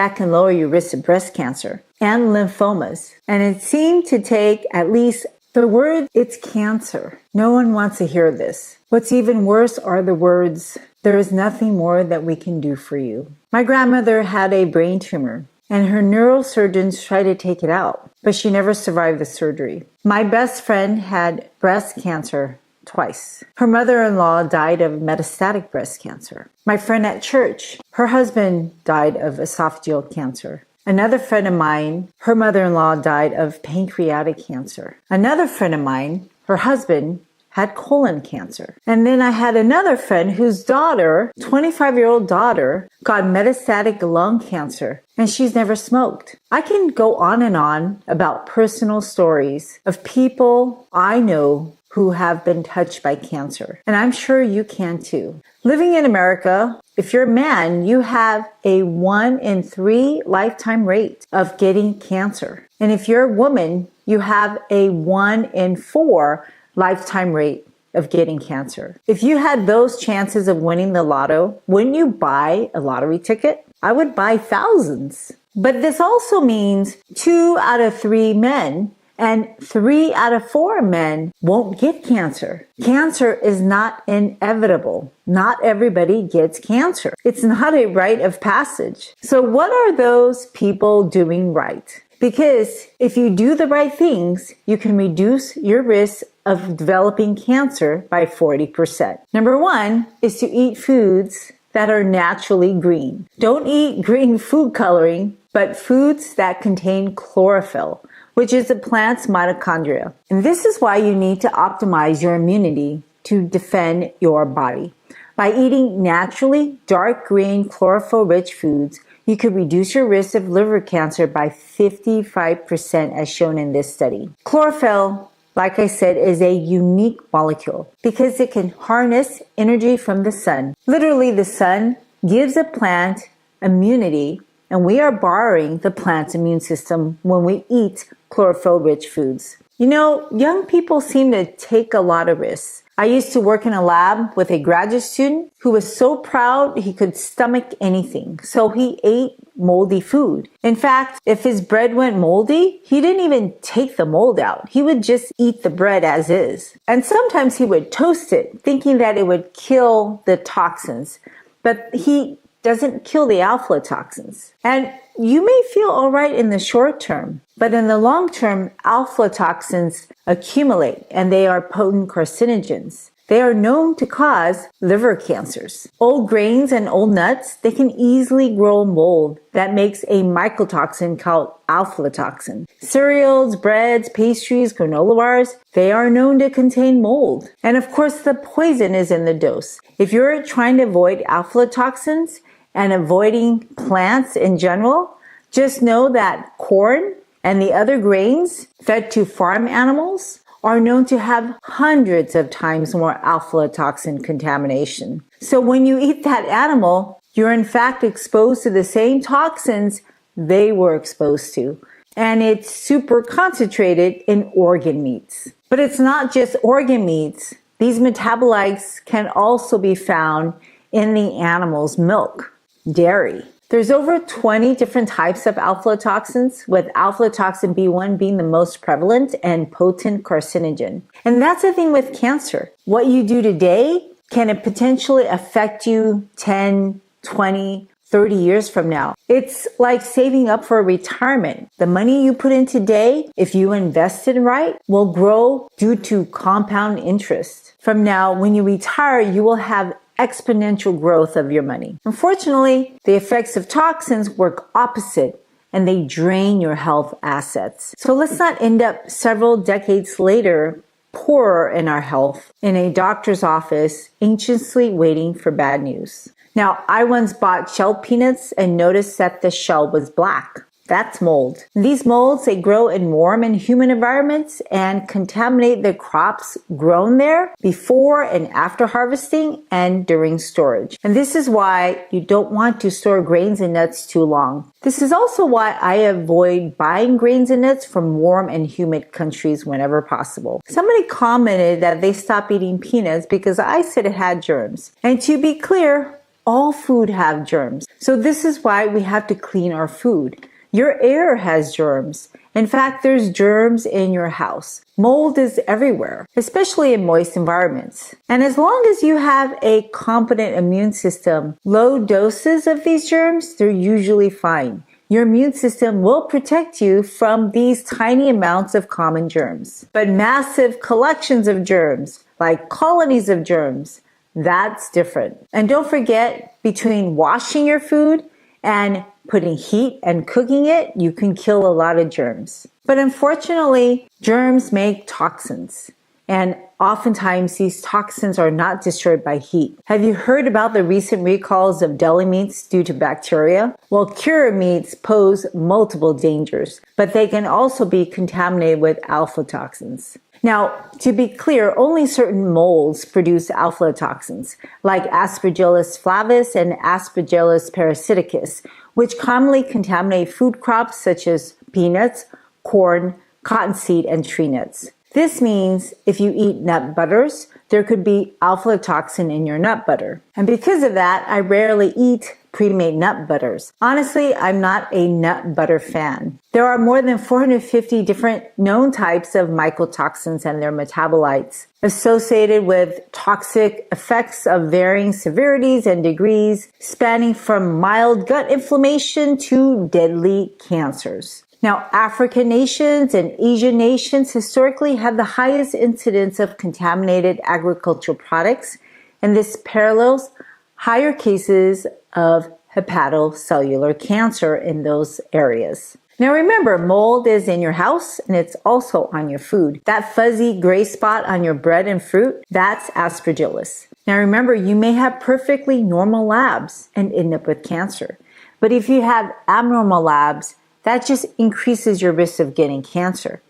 that can lower your risk of breast cancer and lymphomas. And it seemed to take at least the word, it's cancer. No one wants to hear this. What's even worse are the words, there is nothing more that we can do for you. My grandmother had a brain tumor, and her neurosurgeons tried to take it out, but she never survived the surgery. My best friend had breast cancer twice. Her mother-in-law died of metastatic breast cancer. My friend at church, her husband died of esophageal cancer. Another friend of mine, her mother-in-law died of pancreatic cancer. Another friend of mine, her husband had colon cancer. And then I had another friend whose daughter, 25-year-old daughter, got metastatic lung cancer, and she's never smoked. I can go on and on about personal stories of people I know who have been touched by cancer. And I'm sure you can too. Living in America, if you're a man, you have a 1 in 3 lifetime rate of getting cancer. And if you're a woman, you have a 1 in 4 lifetime rate of getting cancer. If you had those chances of winning the lotto, wouldn't you buy a lottery ticket? I would buy thousands. But this also means 2 out of 3 men and 3 out of 4 men won't get cancer. Cancer is not inevitable. Not everybody gets cancer. It's not a rite of passage. So what are those people doing right? Because if you do the right things, you can reduce your risk of developing cancer by 40%. Number 1 is to eat foods that are naturally green. Don't eat green food coloring, but foods that contain chlorophyll, which is the plant's mitochondria. And this is why you need to optimize your immunity to defend your body. By eating naturally dark green chlorophyll-rich foods, you could reduce your risk of liver cancer by 55% as shown in this study. Chlorophyll, like I said, is a unique molecule because it can harness energy from the sun. Literally, the sun gives a plant immunity, and we are borrowing the plant's immune system when we eat chlorophyll-rich foods. You know, young people seem to take a lot of risks. I used to work in a lab with a graduate student who was so proud he could stomach anything. So he ate moldy food. In fact, if his bread went moldy, he didn't even take the mold out. He would just eat the bread as is. And sometimes he would toast it, thinking that it would kill the toxins. But he doesn't kill the aflatoxins. And you may feel all right in the short term, but in the long term, aflatoxins accumulate and they are potent carcinogens. They are known to cause liver cancers. Old grains and old nuts, they can easily grow mold that makes a mycotoxin called aflatoxin. Cereals, breads, pastries, granola bars, they are known to contain mold. And of course, the poison is in the dose. If you're trying to avoid aflatoxins and avoiding plants in general, just know that corn and the other grains fed to farm animals are known to have hundreds of times more aflatoxin contamination. So when you eat that animal, you're in fact exposed to the same toxins they were exposed to. And it's super concentrated in organ meats. But it's not just organ meats. These metabolites can also be found in the animal's milk, dairy. There's over 20 different types of aflatoxins, with aflatoxin B1 being the most prevalent and potent carcinogen. And that's the thing with cancer. What you do today can potentially affect you 10, 20, 30 years from now. It's like saving up for retirement. The money you put in today, if you invested right, will grow due to compound interest. From now, when you retire, you will have exponential growth of your money. Unfortunately, the effects of toxins work opposite and they drain your health assets. So let's not end up several decades later poorer in our health in a doctor's office anxiously waiting for bad news. Now, I once bought shelled peanuts and noticed that the shell was black. That's mold. These molds, they grow in warm and humid environments and contaminate the crops grown there before and after harvesting and during storage. And this is why you don't want to store grains and nuts too long. This is also why I avoid buying grains and nuts from warm and humid countries whenever possible. Somebody commented that they stopped eating peanuts because I said it had germs. And to be clear, All food have germs. So this is why we have to clean our food. Your air has germs. In fact, there's germs in your house. Mold is everywhere, especially in moist environments. And as long as you have a competent immune system, low doses of these germs, they're usually fine. Your immune system will protect you from these tiny amounts of common germs. But massive collections of germs, like colonies of germs, that's different. And don't forget, between washing your food and putting heat and cooking it, you can kill a lot of germs. But unfortunately, germs make toxins. And oftentimes these toxins are not destroyed by heat. Have you heard about the recent recalls of deli meats due to bacteria? Well, cured meats pose multiple dangers, but they can also be contaminated with aflatoxins. Now, to be clear, only certain molds produce aflatoxins, like Aspergillus flavus and Aspergillus parasiticus, which commonly contaminate food crops such as peanuts, corn, cottonseed, and tree nuts. This means if you eat nut butters, there could be aflatoxin in your nut butter. And because of that, I rarely eat pre-made nut butters. Honestly, I'm not a nut butter fan. There are more than 450 different known types of mycotoxins and their metabolites associated with toxic effects of varying severities and degrees, spanning from mild gut inflammation to deadly cancers. Now, African nations and Asian nations historically have the highest incidence of contaminated agricultural products, and this parallels higher cases of hepatocellular cancer in those areas. Now remember, mold is in your house and it's also on your food. That fuzzy gray spot on your bread and fruit, that's Aspergillus. Now remember, you may have perfectly normal labs and end up with cancer. But if you have abnormal labs, that just increases your risk of getting cancer.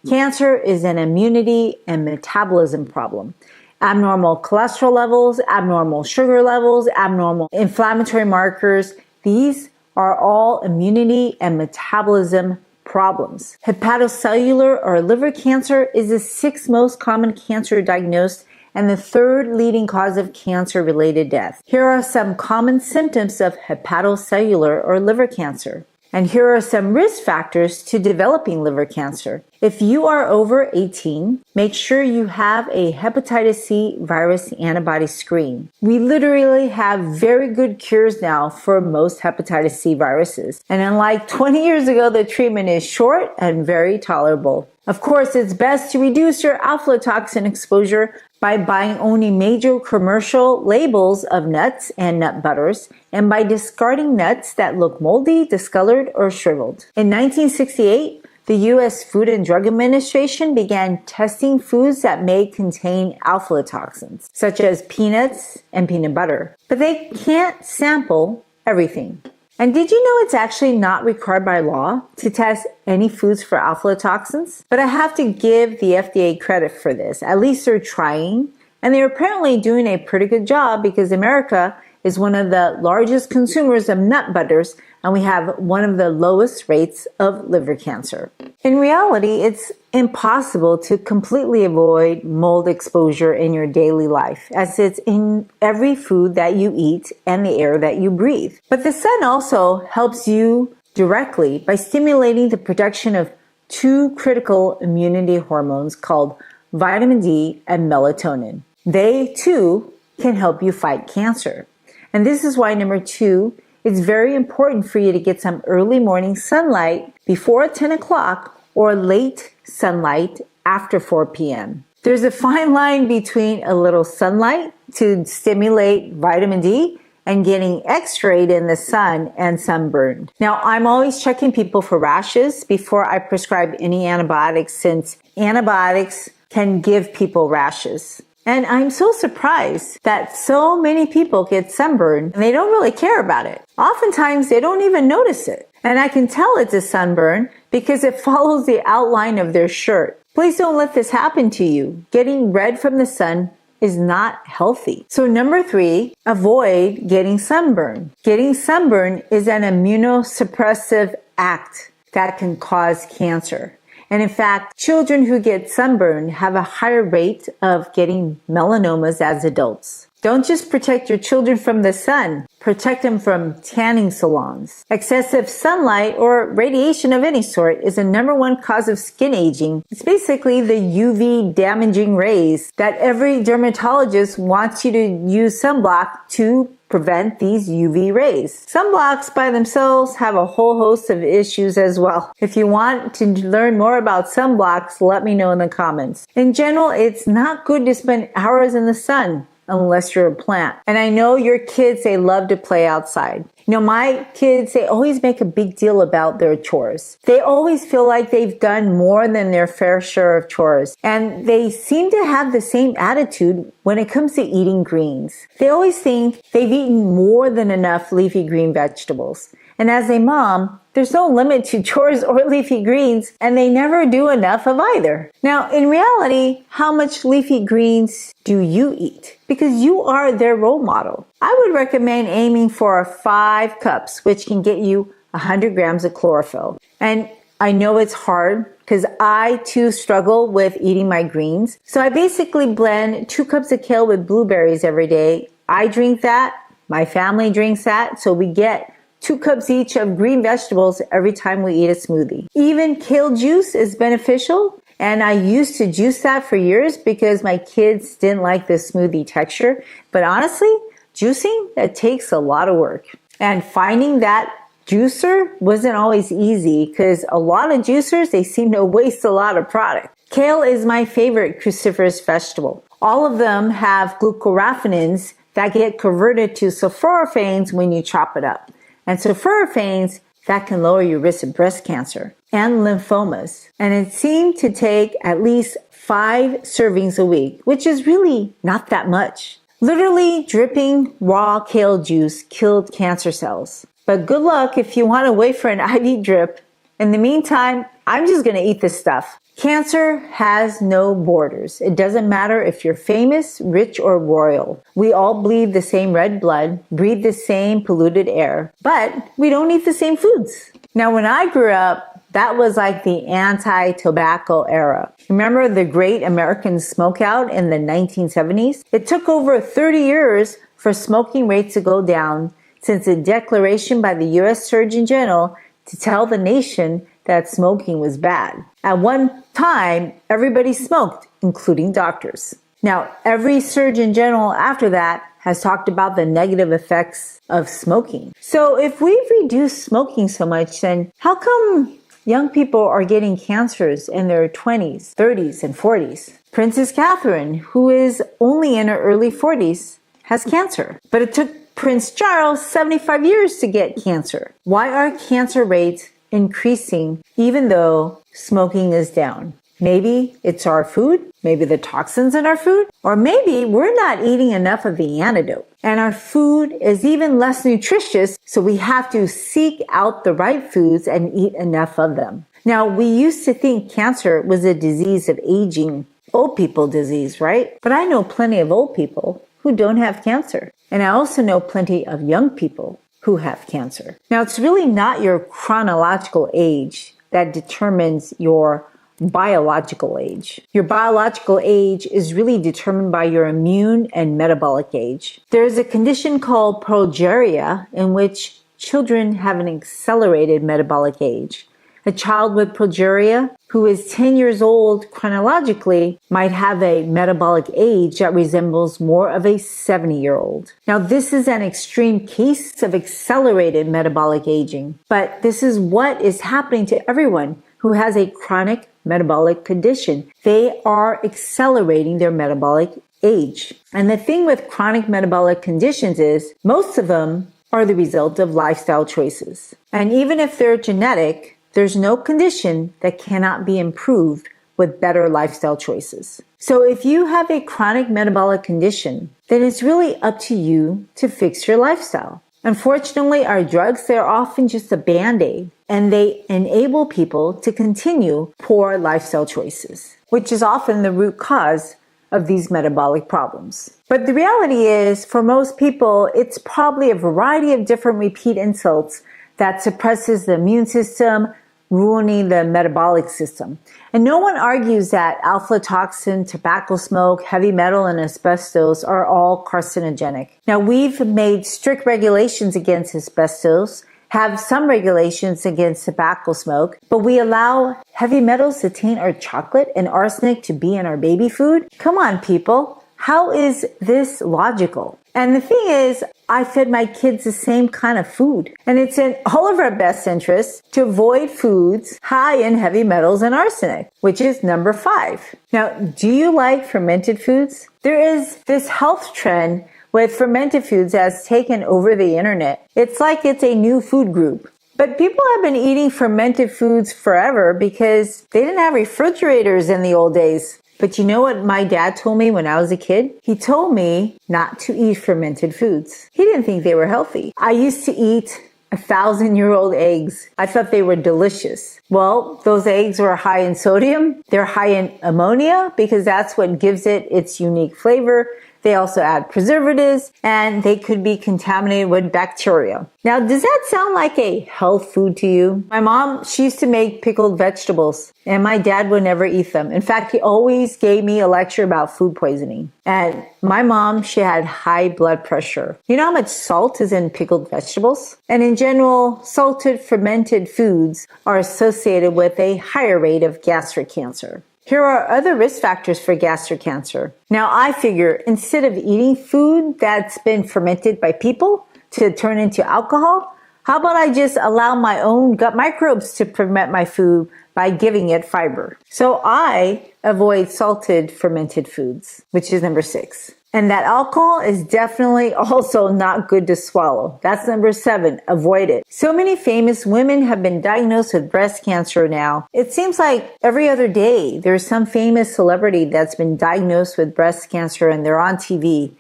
Cancer is an immunity and metabolism problem. Abnormal cholesterol levels, abnormal sugar levels, abnormal inflammatory markers, these are all immunity and metabolism problems. Hepatocellular or liver cancer is the sixth most common cancer diagnosed and the third leading cause of cancer-related death. Here are some common symptoms of hepatocellular or liver cancer. And here are some risk factors to developing liver cancer. If you are over 18, make sure you have a hepatitis C virus antibody screen. We literally have very good cures now for most hepatitis C viruses. And unlike 20 years ago, the treatment is short and very tolerable. Of course, it's best to reduce your aflatoxin exposure by buying only major commercial labels of nuts and nut butters, and by discarding nuts that look moldy, discolored, or shriveled. In 1968, the U.S. Food and Drug Administration began testing foods that may contain aflatoxins, such as peanuts and peanut butter. But they can't sample everything. And did you know it's actually not required by law to test any foods for aflatoxins? But I have to give the FDA credit for this. At least they're trying. And they're apparently doing a pretty good job because America is one of the largest consumers of nut butters, and we have one of the lowest rates of liver cancer. In reality, it's impossible to completely avoid mold exposure in your daily life, as it's in every food that you eat and the air that you breathe. But the sun also helps you directly by stimulating the production of two critical immunity hormones called vitamin D and melatonin. They, too, can help you fight cancer. And this is why, number 2, it's very important for you to get some early morning sunlight before 10 o'clock or late sunlight after 4 p.m. There's a fine line between a little sunlight to stimulate vitamin D and getting x-rayed in the sun and sunburned. Now, I'm always checking people for rashes before I prescribe any antibiotics, since antibiotics can give people rashes. And I'm so surprised that so many people get sunburned and they don't really care about it. Oftentimes, they don't even notice it. And I can tell it's a sunburn because it follows the outline of their shirt. Please don't let this happen to you. Getting red from the sun is not healthy. So number 3, avoid getting sunburned. Getting sunburned is an immunosuppressive act that can cause cancer. And in fact, children who get sunburned have a higher rate of getting melanomas as adults. Don't just protect your children from the sun, protect them from tanning salons. Excessive sunlight or radiation of any sort is the #1 cause of skin aging. It's basically the UV damaging rays that every dermatologist wants you to use sunblock to prevent these UV rays. Sunblocks by themselves have a whole host of issues as well. If you want to learn more about sunblocks, let me know in the comments. In general, it's not good to spend hours in the sun unless you're a plant. And I know your kids, they love to play outside. You know, my kids, they always make a big deal about their chores. They always feel like they've done more than their fair share of chores. And they seem to have the same attitude when it comes to eating greens. They always think they've eaten more than enough leafy green vegetables. And as a mom, there's no limit to chores or leafy greens, and they never do enough of either. Now, in reality, how much leafy greens do you eat? Because you are their role model. I would recommend aiming for 5 cups, which can get you 100 grams of chlorophyll. And I know it's hard because I too struggle with eating my greens. So I basically blend 2 cups of kale with blueberries every day. I drink that. My family drinks that. So we get 2 cups each of green vegetables every time we eat a smoothie. Even kale juice is beneficial. And I used to juice that for years because my kids didn't like the smoothie texture. But honestly, juicing, that takes a lot of work. And finding that juicer wasn't always easy because a lot of juicers, they seem to waste a lot of product. Kale is my favorite cruciferous vegetable. All of them have glucoraphanins that get converted to sulforaphanes when you chop it up. And sulforaphanes, that can lower your risk of breast cancer and lymphomas. And it seemed to take at least 5 servings a week, which is really not that much. Literally dripping raw kale juice killed cancer cells. But good luck if you want to wait for an IV drip. In the meantime, I'm just going to eat this stuff. Cancer has no borders. It doesn't matter if you're famous, rich, or royal. We all bleed the same red blood, breathe the same polluted air, but we don't eat the same foods. Now, when I grew up, that was like the anti-tobacco era. Remember the Great American Smokeout in the 1970s? It took over 30 years for smoking rates to go down since a declaration by the U.S. Surgeon General to tell the nation that smoking was bad. At one time, everybody smoked, including doctors. Now, every Surgeon General after that has talked about the negative effects of smoking. So if we've reduced smoking so much, then how come young people are getting cancers in their 20s, 30s, and 40s? Princess Catherine, who is only in her early 40s, has cancer. But it took Prince Charles 75 years to get cancer. Why are cancer rates increasing even though smoking is down? Maybe it's our food, maybe the toxins in our food, or maybe we're not eating enough of the antidote. And our food is even less nutritious, so we have to seek out the right foods and eat enough of them. Now, we used to think cancer was a disease of aging, old people disease, right? But I know plenty of old people who don't have cancer. And I also know plenty of young people who have cancer. Now, it's really not your chronological age that determines your biological age. Your biological age is really determined by your immune and metabolic age. There is a condition called progeria in which children have an accelerated metabolic age. A child with progeria who is 10 years old chronologically might have a metabolic age that resembles more of a 70-year-old. Now, this is an extreme case of accelerated metabolic aging, but this is what is happening to everyone who has a chronic metabolic condition. They are accelerating their metabolic age. And the thing with chronic metabolic conditions is most of them are the result of lifestyle choices. And even if they're genetic, there's no condition that cannot be improved with better lifestyle choices. So if you have a chronic metabolic condition, then it's really up to you to fix your lifestyle. Unfortunately, our drugs, they're often just a band-aid, and they enable people to continue poor lifestyle choices, which is often the root cause of these metabolic problems. But the reality is, for most people, it's probably a variety of different repeat insults that suppresses the immune system, ruining the metabolic system. And no one argues that aflatoxin, tobacco smoke, heavy metal, and asbestos are all carcinogenic. Now, we've made strict regulations against asbestos, have some regulations against tobacco smoke, but we allow heavy metals to taint our chocolate and arsenic to be in our baby food? Come on, people. How is this logical? And the thing is, I fed my kids the same kind of food. And it's in all of our best interests to avoid foods high in heavy metals and arsenic, which is number 5. Now, do you like fermented foods? There is this health trend with fermented foods that's taken over the internet. It's like it's a new food group. But people have been eating fermented foods forever because they didn't have refrigerators in the old days. But you know what my dad told me when I was a kid? He told me not to eat fermented foods. He didn't think they were healthy. I used to eat 1,000-year-old eggs. I thought they were delicious. Well, those eggs were high in sodium. They're high in ammonia because that's what gives it its unique flavor. They also add preservatives, and they could be contaminated with bacteria. Now, does that sound like a health food to you? My mom, she used to make pickled vegetables, and my dad would never eat them. In fact, he always gave me a lecture about food poisoning. And my mom, she had high blood pressure. You know how much salt is in pickled vegetables? And in general, salted fermented foods are associated with a higher rate of gastric cancer. Here are other risk factors for gastric cancer. Now, I figure instead of eating food that's been fermented by people to turn into alcohol, how about I just allow my own gut microbes to ferment my food by giving it fiber? So I avoid salted fermented foods, which is number 6. And that alcohol is definitely also not good to swallow. That's number 7. Avoid it. So many famous women have been diagnosed with breast cancer now. It seems like every other day there's some famous celebrity that's been diagnosed with breast cancer and they're on TV.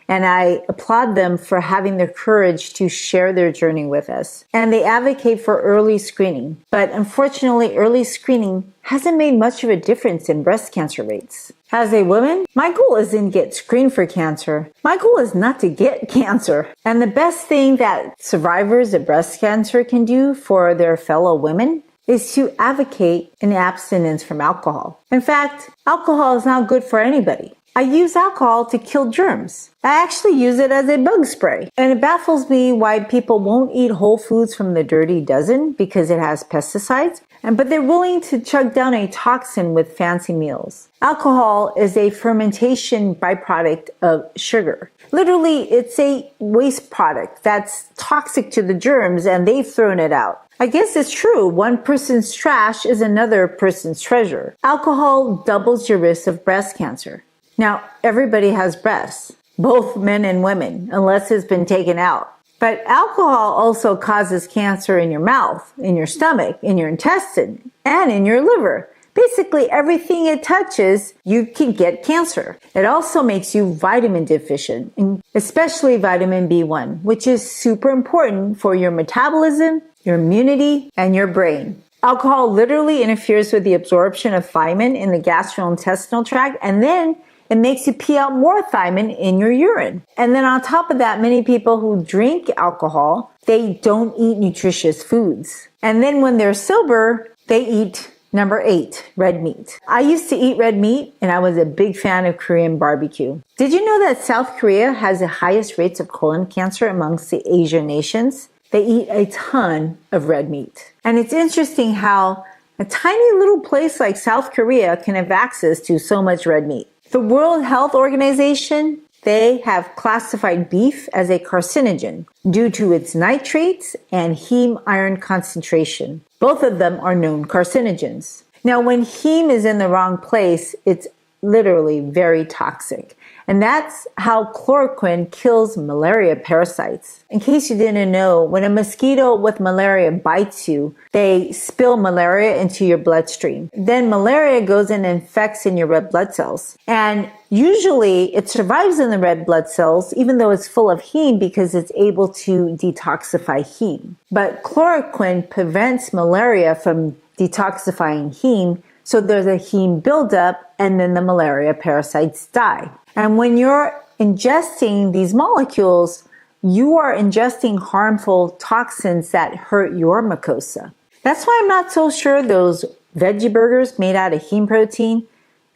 And I applaud them for having the courage to share their journey with us. And they advocate for early screening. But unfortunately, early screening hasn't made much of a difference in breast cancer rates. As a woman, my goal isn't to get screened for cancer. My goal is not to get cancer. And the best thing that survivors of breast cancer can do for their fellow women is to advocate an abstinence from alcohol. In fact, alcohol is not good for anybody. I use alcohol to kill germs. I actually use it as a bug spray. And it baffles me why people won't eat whole foods from the Dirty Dozen because it has pesticides, but they're willing to chug down a toxin with fancy meals. Alcohol is a fermentation byproduct of sugar. Literally, it's a waste product that's toxic to the germs and they've thrown it out. I guess it's true. One person's trash is another person's treasure. Alcohol doubles your risk of breast cancer. Now, everybody has breasts, both men and women, unless it's been taken out. But alcohol also causes cancer in your mouth, in your stomach, in your intestine, and in your liver. Basically, everything it touches, you can get cancer. It also makes you vitamin deficient, especially vitamin B1, which is super important for your metabolism, your immunity, and your brain. Alcohol literally interferes with the absorption of thiamine in the gastrointestinal tract, and then it makes you pee out more thiamine in your urine. And then on top of that, many people who drink alcohol, they don't eat nutritious foods. And then when they're sober, they eat number 8, red meat. I used to eat red meat and I was a big fan of Korean barbecue. Did you know that South Korea has the highest rates of colon cancer amongst the Asian nations? They eat a ton of red meat. And it's interesting how a tiny little place like South Korea can have access to so much red meat. The World Health Organization, they have classified beef as a carcinogen due to its nitrates and heme iron concentration. Both of them are known carcinogens. Now, when heme is in the wrong place, it's literally very toxic. And that's how chloroquine kills malaria parasites. In case you didn't know, when a mosquito with malaria bites you, they spill malaria into your bloodstream. Then malaria goes and infects in your red blood cells. And usually it survives in the red blood cells, even though it's full of heme, because it's able to detoxify heme. But chloroquine prevents malaria from detoxifying heme, so there's a heme buildup, and then the malaria parasites die. And when you're ingesting these molecules, you are ingesting harmful toxins that hurt your mucosa. That's why I'm not so sure those veggie burgers made out of heme protein,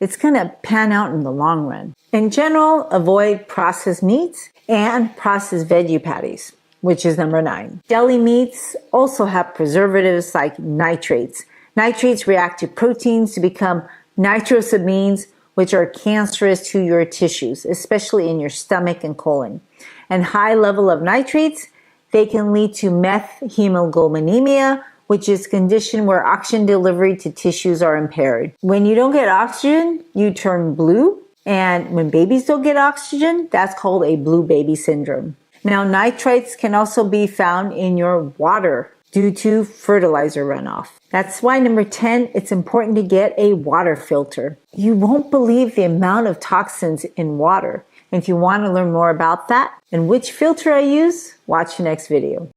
it's going to pan out in the long run. In general, avoid processed meats and processed veggie patties, which is number 9. Deli meats also have preservatives like nitrates. Nitrates react to proteins to become nitrosamines, which are cancerous to your tissues, especially in your stomach and colon. And high level of nitrates, they can lead to methemoglobinemia, which is a condition where oxygen delivery to tissues are impaired. When you don't get oxygen, you turn blue. And when babies don't get oxygen, that's called a blue baby syndrome. Now, nitrates can also be found in your water due to fertilizer runoff. That's why number 10, it's important to get a water filter. You won't believe the amount of toxins in water. And if you want to learn more about that and which filter I use, watch the next video.